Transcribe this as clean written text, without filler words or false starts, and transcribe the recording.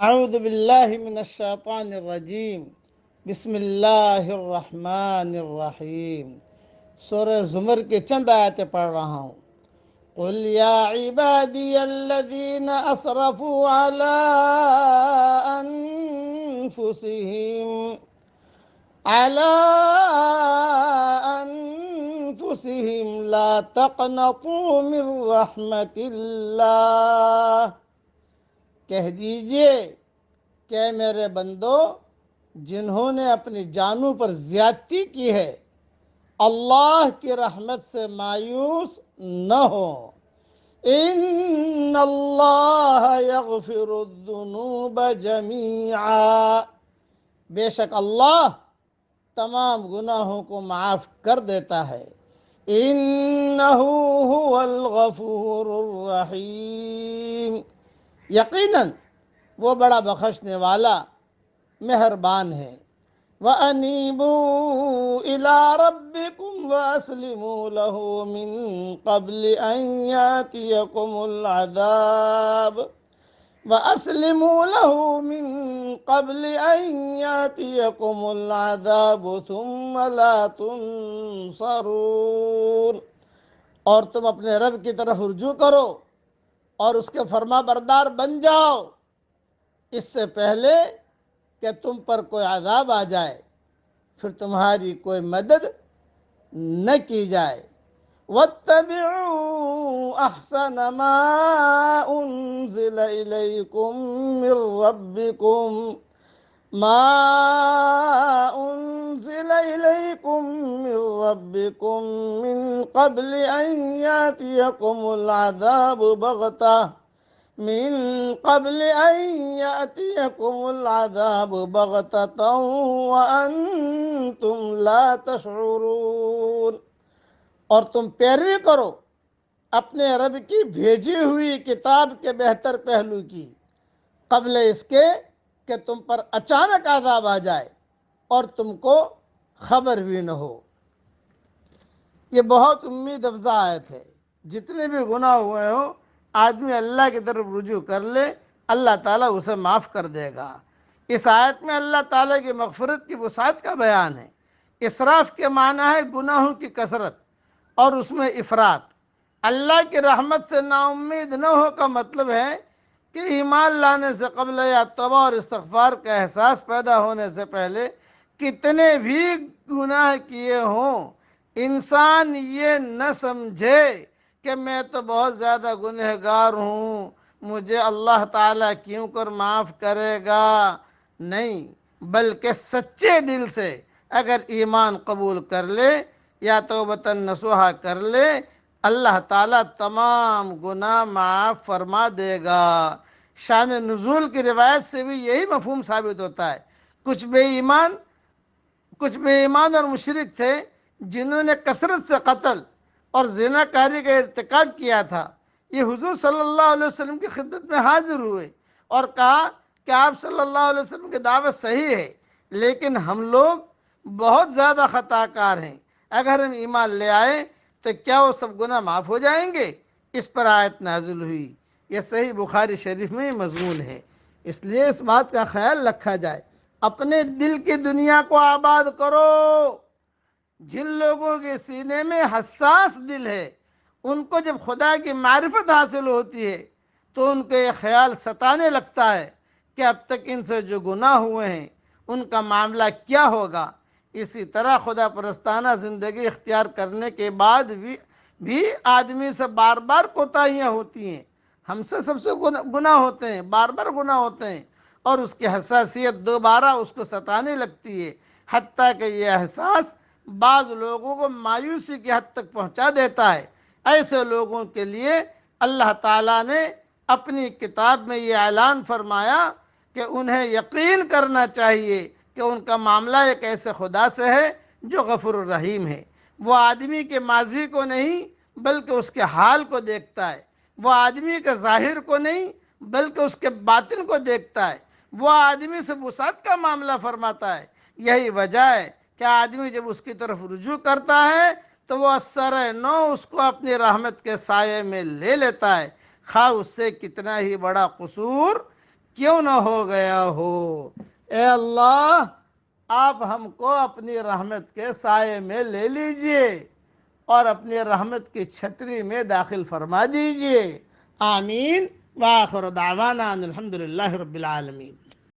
اعوذ باللہ من الشیطان الرجیم بسم اللہ الرحمن الرحیم۔ سورہ زمر کے چند آیتیں پڑھ رہا ہوں۔ قل یا عبادی الذین اسرفوا علی انفسہم لا تقنطوا من رحمت اللہ۔ کہہ دیجئے کہ میرے بندو، جنہوں نے اپنی جانوں پر زیادتی کی ہے، اللہ کی رحمت سے مایوس نہ ہو۔ ان اللہ یغفر الذنوب جمیعا، بے شک اللہ تمام گناہوں کو معاف کر دیتا ہے۔ انہ هو الغفور الرحیم، یقیناً وہ بڑا بخشنے والا مہربان ہے۔ وَأَنِيبُوا إِلَىٰ رَبِّكُمْ وَأَسْلِمُوا لَهُ مِن قَبْلِ أَن يَأْتِيَكُمُ الْعَذَابُ ثُمَّ لَا تُنصَرُونَ، اور تم اپنے رب کی طرف رجوع کرو اور اس کے فرما بردار بن جاؤ، اس سے پہلے کہ تم پر کوئی عذاب آ جائے، پھر تمہاری کوئی مدد نہ کی جائے۔ وَاتَّبِعُوا أَحْسَنَ مَا أُنزِلَ إِلَيْكُم مِّن رَّبِّكُم مِّن قَبْلِ أَن يَأْتِيَكُمُ الْعَذَابُ بَغْتَةً وَأَنتُمْ لَا تَشْعُرُونَ، اور تم پیروی کرو اپنے رب کی بھیجی ہوئی کتاب کے بہتر پہلو کی، قبل اس کے کہ تم پر اچانک عذاب آ جائے اور تم کو خبر بھی نہ ہو۔ یہ بہت امید افزا آیت ہے۔ جتنے بھی گناہ ہوئے ہوں، آدمی اللہ کی طرف رجوع کر لے، اللہ تعالیٰ اسے معاف کر دے گا۔ اس آیت میں اللہ تعالیٰ کی مغفرت کی وسعت کا بیان ہے۔ اسراف کے معنی ہے گناہوں کی کثرت اور اس میں افراط۔ اللہ کی رحمت سے نا امید نہ ہو کا مطلب ہے کہ ایمان لانے سے قبل یا توبہ اور استغفار کا احساس پیدا ہونے سے پہلے کتنے بھی گناہ کیے ہوں، انسان یہ نہ سمجھے کہ میں تو بہت زیادہ گنہگار ہوں، مجھے اللہ تعالیٰ کیوں کر معاف کرے گا۔ نہیں، بلکہ سچے دل سے اگر ایمان قبول کر لے یا توبۃ نصوحہ کر لے، اللہ تعالیٰ تمام گناہ معاف فرما دے گا۔ شان نزول کی روایت سے بھی یہی مفہوم ثابت ہوتا ہے۔ کچھ بے ایمان اور مشرک تھے جنہوں نے کثرت سے قتل اور زنا کاری کا ارتکاب کیا تھا۔ یہ حضور صلی اللہ علیہ وسلم کی خدمت میں حاضر ہوئے اور کہا کہ آپ صلی اللہ علیہ وسلم کی دعوت صحیح ہے، لیکن ہم لوگ بہت زیادہ خطا کار ہیں، اگر ہم ایمان لے آئے تو کیا وہ سب گناہ معاف ہو جائیں گے؟ اس پر آیت نازل ہوئی۔ یہ صحیح بخاری شریف میں مضمون ہے۔ اس لیے اس بات کا خیال رکھا جائے، اپنے دل کی دنیا کو آباد کرو۔ جن لوگوں کے سینے میں حساس دل ہے، ان کو جب خدا کی معرفت حاصل ہوتی ہے تو ان کو یہ خیال ستانے لگتا ہے کہ اب تک ان سے جو گناہ ہوئے ہیں ان کا معاملہ کیا ہوگا۔ اسی طرح خدا پرستانہ زندگی اختیار کرنے کے بعد بھی آدمی سے بار بار کوتاہیاں ہوتی ہیں، ہم سے سب سے گناہ ہوتے ہیں، بار بار گناہ ہوتے ہیں، اور اس کی حساسیت دوبارہ اس کو ستانے لگتی ہے، حتیٰ کہ یہ احساس بعض لوگوں کو مایوسی کی حد تک پہنچا دیتا ہے۔ ایسے لوگوں کے لیے اللہ تعالیٰ نے اپنی کتاب میں یہ اعلان فرمایا کہ انہیں یقین کرنا چاہیے کہ ان کا معاملہ ایک ایسے خدا سے ہے جو غفور الرحیم ہے۔ وہ آدمی کے ماضی کو نہیں بلکہ اس کے حال کو دیکھتا ہے، وہ آدمی کے ظاہر کو نہیں بلکہ اس کے باطن کو دیکھتا ہے، وہ آدمی سے وسعت کا معاملہ فرماتا ہے۔ یہی وجہ ہے کہ آدمی جب اس کی طرف رجوع کرتا ہے تو وہ اثر نو اس کو اپنی رحمت کے سائے میں لے لیتا ہے، خواہ اس سے کتنا ہی بڑا قصور کیوں نہ ہو گیا ہو۔ اے اللہ، آپ ہم کو اپنی رحمت کے سائے میں لے لیجئے اور اپنی رحمت کی چھتری میں داخل فرما دیجئے۔ آمین۔ وآخر دعوانا ان الحمد للہ رب العالمین۔